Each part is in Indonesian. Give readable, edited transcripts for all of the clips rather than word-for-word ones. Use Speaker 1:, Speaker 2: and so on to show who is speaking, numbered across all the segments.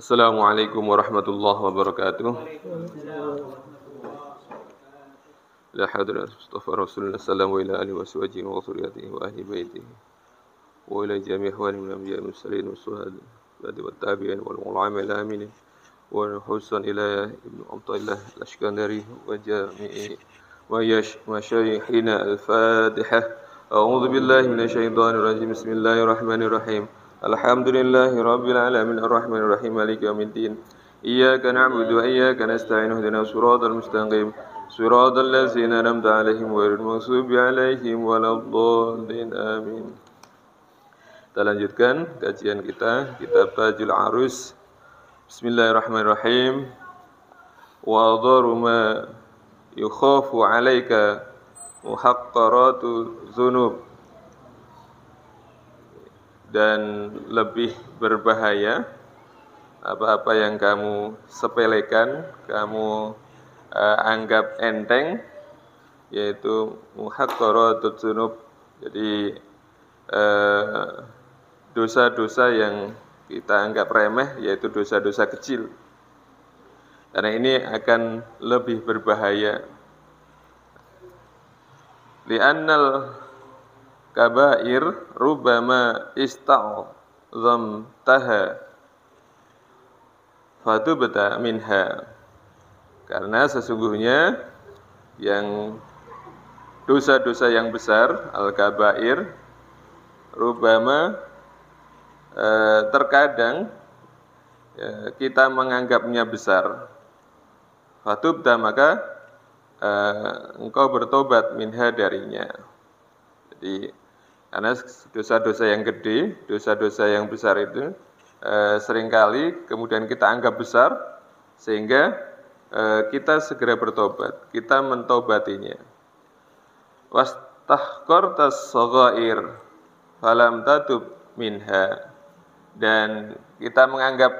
Speaker 1: Assalamualaikum warahmatullahi wabarakatuh. La hadrah Mustafa Rasulullah sallallahu alaihi wa alihi wa sahbihi wa dhurriyyatihi wa ahli baitihi wa ila jami' ikhwani min anbiya'i mursalin wa syuhada wa tabi'in wal ulama amin wa husan ila ibnu Abdullah al-Ashkandari wa jami'i wa masyayikhina al-Fatihah. A'udzu billahi minasyaitonir rajim. Bismillahirrahmanirrahim. Alhamdulillahi rabbil alamin arrahmanir rahim maliki yaumiddin. Iyyaka na'budu wa iyyaka nasta'in ihdinas siratal mustaqim. Siratal ladzina an'amta 'alaihim ghairil maghdubi 'alaihim waladdallin. Amin. Kita lanjutkan kajian kita kitab Tajul Arus. Bismillahirrahmanirrahim. Wa dharu ma yukhafu 'alaika muhaqqaratu dzunub, dan lebih berbahaya apa-apa yang kamu sepelekan, kamu anggap enteng, yaitu muhaqqaratut dzunub. Jadi dosa-dosa yang kita anggap remeh, yaitu dosa-dosa kecil, karena ini akan lebih berbahaya. Li'annal kabair rubbama ista'zamtaha fatubta minha, karena sesungguhnya yang dosa-dosa yang besar, al-kabair, rubbama terkadang kita menganggapnya besar, fatubta, maka engkau bertobat minha, darinya. Jadi karena dosa-dosa yang gede, dosa-dosa yang besar itu seringkali kemudian kita anggap besar, sehingga kita segera bertobat, kita mentobatinya. Wastahqartas shaghair falam tatub minha, dan kita menganggap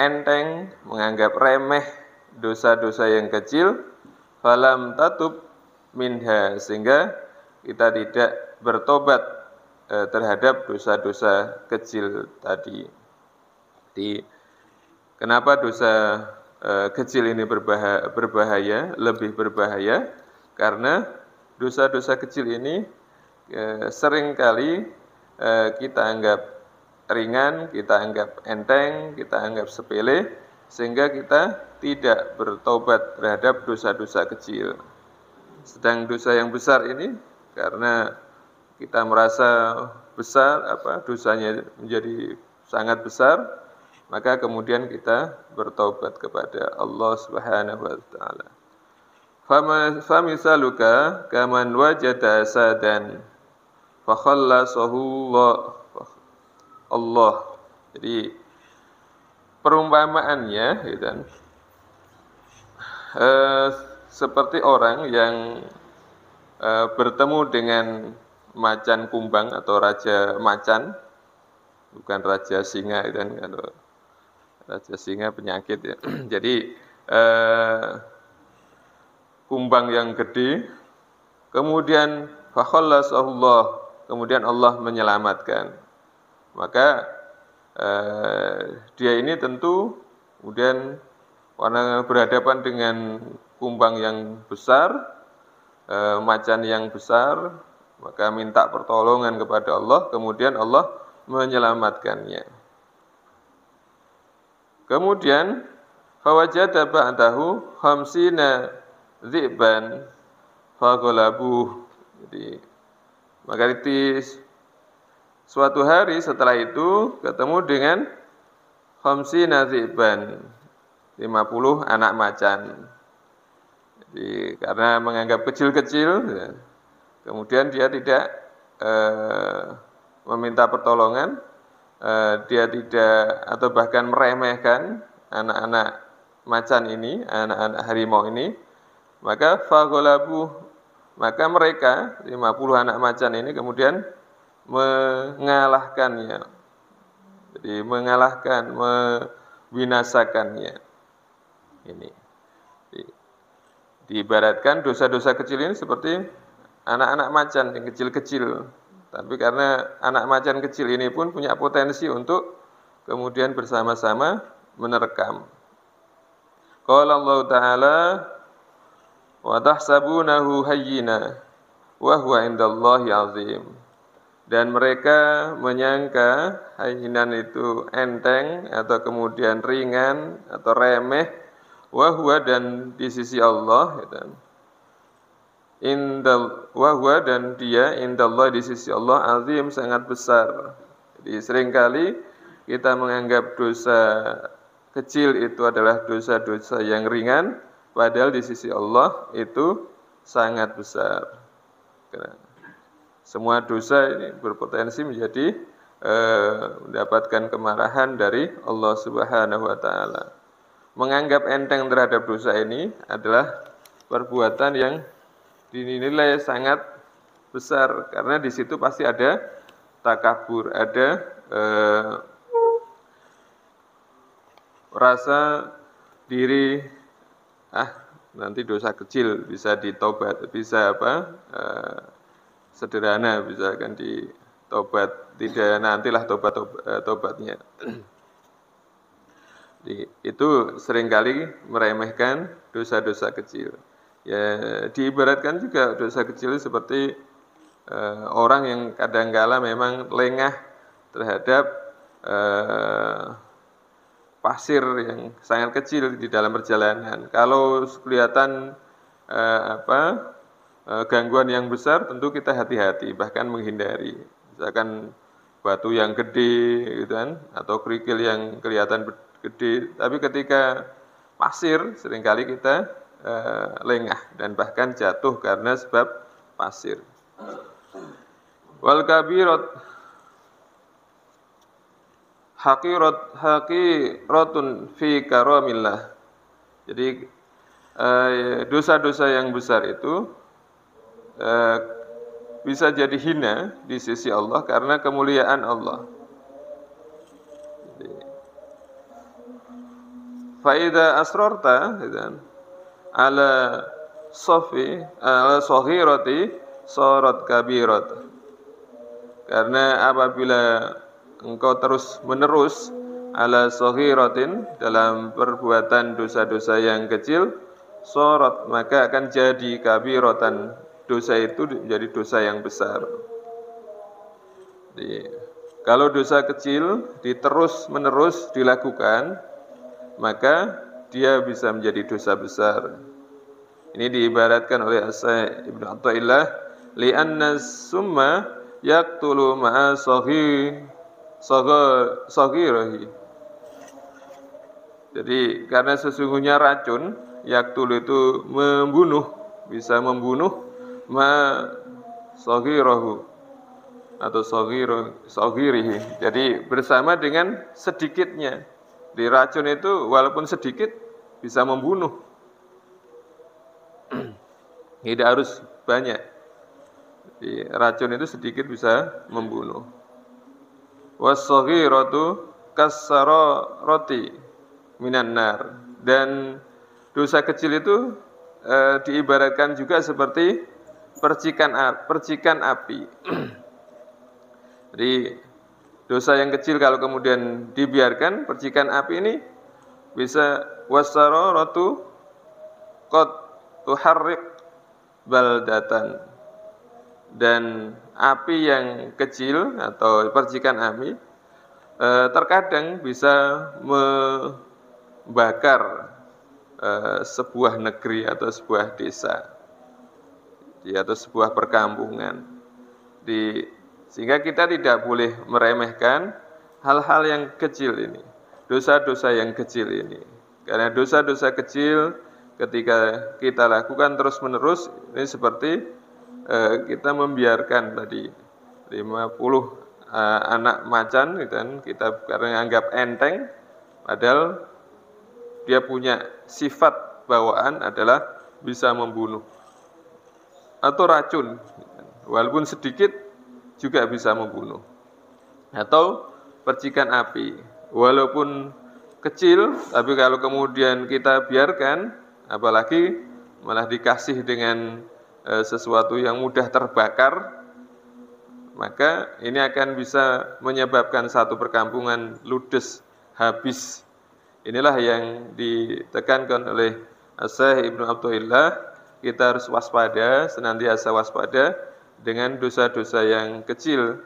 Speaker 1: enteng, menganggap remeh dosa-dosa yang kecil, falam tatub minha, sehingga kita tidak bertobat terhadap dosa-dosa kecil tadi. Jadi, kenapa dosa kecil ini berbahaya, lebih berbahaya? Karena dosa-dosa kecil ini seringkali kita anggap ringan, kita anggap enteng, kita anggap sepele, sehingga kita tidak bertobat terhadap dosa-dosa kecil. Sedang dosa yang besar ini, karena kita merasa besar, dosanya menjadi sangat besar, maka kemudian kita bertobat kepada Allah Subhanahu wa taala. Famisaluka kaman wajada sadan fa khallasahu Allah. Jadi perumpamaannya gitu, seperti orang yang bertemu dengan macan kumbang atau raja macan, bukan raja singa, gitu kan. Kalau raja singa penyakit ya. Jadi kumbang yang gede, kemudian fakhallasahullah, kemudian Allah menyelamatkan. Maka dia ini tentu kemudian karena berhadapan dengan kumbang yang besar, macan yang besar, maka minta pertolongan kepada Allah, kemudian Allah menyelamatkannya. Kemudian fawajada ba'dahu khamsina dzi'ban faghalabuh. Jadi maka itu suatu hari setelah itu ketemu dengan khamsina dzi'ban, 50 anak macan. Jadi karena menganggap kecil-kecil, kemudian dia tidak meminta pertolongan, dia tidak, atau bahkan meremehkan anak-anak macan ini, anak-anak harimau ini, maka faghalabuh, maka mereka 50 anak macan ini kemudian mengalahkannya. Jadi mengalahkan, membinasakannya. Ini diibaratkan dosa-dosa kecil ini seperti anak-anak macan yang kecil-kecil. Tapi karena anak macan kecil ini pun punya potensi untuk kemudian bersama-sama menerkam. Qala Allah Ta'ala wa tahsabunahu hayyina wa huwa indallahi azim. Dan mereka menyangka hayyinan itu enteng atau kemudian ringan atau remeh, wa huwa dan di sisi Allah gitu. Wa huwa dan dia indallah di sisi Allah azim sangat besar. Jadi seringkali kita menganggap dosa kecil itu adalah dosa-dosa yang ringan, padahal di sisi Allah itu sangat besar. Semua dosa ini berpotensi menjadi mendapatkan kemarahan dari Allah Subhanahu wa Ta'ala. Menganggap enteng terhadap dosa ini adalah perbuatan yang dinilai sangat besar, karena di situ pasti ada takabur, ada rasa diri, nanti dosa kecil bisa ditobat, bisa sederhana, bisa kan ditobat, tidak nantilah tobatnya. Itu seringkali meremehkan dosa-dosa kecil. Ya, diibaratkan juga dosa kecil seperti orang yang kadangkala memang lengah terhadap pasir yang sangat kecil di dalam perjalanan. Kalau kelihatan gangguan yang besar, tentu kita hati-hati, bahkan menghindari. Misalkan batu yang gede, gitu kan, atau kerikil yang kelihatan gede. Tapi ketika pasir, seringkali kita lengah dan bahkan jatuh karena sebab pasir. Wal kabirat haqiratun fi karamillah. Jadi dosa-dosa yang besar itu bisa jadi hina di sisi Allah karena kemuliaan Allah. Faida asrarta ala saghirati sarat kabirat. Karena apabila engkau terus menerus ala saghiratin dalam perbuatan dosa-dosa yang kecil, sarat maka akan jadi kabiratan, dosa itu menjadi dosa yang besar. Jadi, kalau dosa kecil terus menerus dilakukan, maka dia bisa menjadi dosa besar. Ini diibaratkan oleh As-Sa'id Ibnu Athaillah, li'anna summa yaqtulu ma'a saghirihi. Jadi karena sesungguhnya racun yaqtul itu membunuh, bisa membunuh saghirahu atau saghirihi. Jadi bersama dengan sedikitnya. Di racun itu walaupun sedikit bisa membunuh. Tidak harus banyak. Di racun itu sedikit bisa membunuh. Was-saghiratu kas-sararati minan nar. Dan dosa kecil itu diibaratkan juga seperti percikan api. Jadi dosa yang kecil kalau kemudian dibiarkan, percikan api ini bisa was-sararatu qad tuharriq baldatan. Dan api yang kecil atau percikan api terkadang bisa membakar sebuah negeri atau sebuah desa atau sebuah perkampungan. Sehingga kita tidak boleh meremehkan hal-hal yang kecil ini, dosa-dosa yang kecil ini. Karena dosa-dosa kecil ketika kita lakukan terus-menerus, ini seperti kita membiarkan tadi 50 anak macan gitu kan, kita karena anggap enteng, padahal dia punya sifat bawaan adalah bisa membunuh. Atau racun, walaupun sedikit juga bisa membunuh. Atau percikan api, walaupun kecil, tapi kalau kemudian kita biarkan, apalagi malah dikasih dengan sesuatu yang mudah terbakar, maka ini akan bisa menyebabkan satu perkampungan ludes, habis. Inilah yang ditekankan oleh Syekh Ibnu Athaillah, kita harus waspada, senantiasa waspada dengan dosa-dosa yang kecil.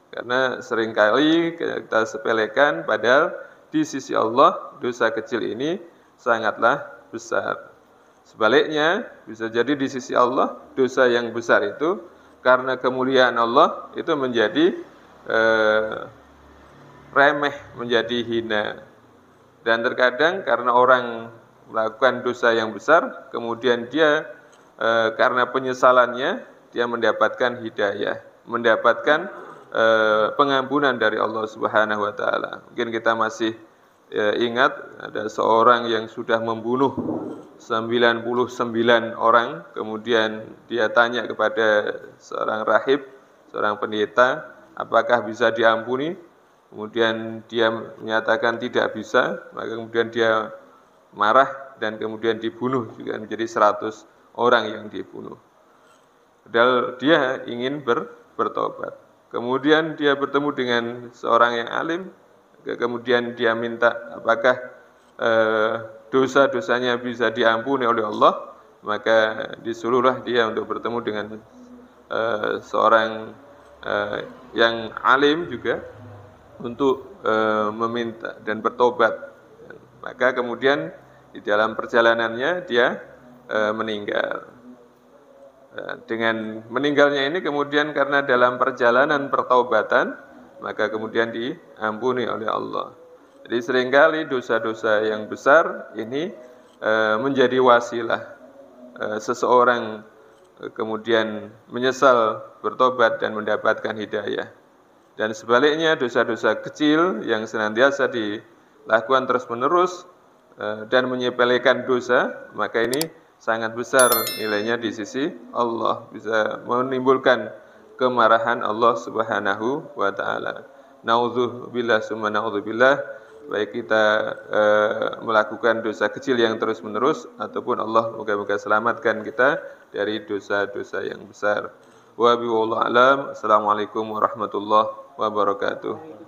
Speaker 1: Karena seringkali kita sepelekan, padahal di sisi Allah dosa kecil ini sangatlah besar. Sebaliknya, bisa jadi di sisi Allah dosa yang besar itu karena kemuliaan Allah itu menjadi remeh, menjadi hina. Dan terkadang karena orang melakukan dosa yang besar, kemudian dia karena penyesalannya dia mendapatkan hidayah, mendapatkan pengampunan dari Allah Subhanahu wa taala. Mungkin kita masih ingat ada seorang yang sudah membunuh 99 orang, kemudian dia tanya kepada seorang rahib, seorang pendeta, apakah bisa diampuni? Kemudian dia menyatakan tidak bisa, maka kemudian dia marah dan kemudian dibunuh, juga menjadi 100 orang yang dibunuh. Padahal dia ingin bertobat. Kemudian dia bertemu dengan seorang yang alim, kemudian dia minta apakah dosa-dosanya bisa diampuni oleh Allah, maka disuruhlah dia untuk bertemu dengan seorang yang alim juga untuk meminta dan bertobat. Maka kemudian di dalam perjalanannya dia meninggal. Dengan meninggalnya ini kemudian karena dalam perjalanan pertaubatan, maka kemudian diampuni oleh Allah. Jadi seringkali dosa-dosa yang besar ini menjadi wasilah seseorang kemudian menyesal, bertobat dan mendapatkan hidayah. Dan sebaliknya dosa-dosa kecil yang senantiasa dilakukan terus-menerus dan menyepelekan dosa, maka ini sangat besar nilainya di sisi Allah, bisa menimbulkan kemarahan Allah Subhanahu wa taala. Nauzubillah summa nauzubillah, baik kita melakukan dosa kecil yang terus-menerus ataupun Allah moga-moga selamatkan kita dari dosa-dosa yang besar. Wa biwallahu alam. Assalamualaikum warahmatullahi wabarakatuh.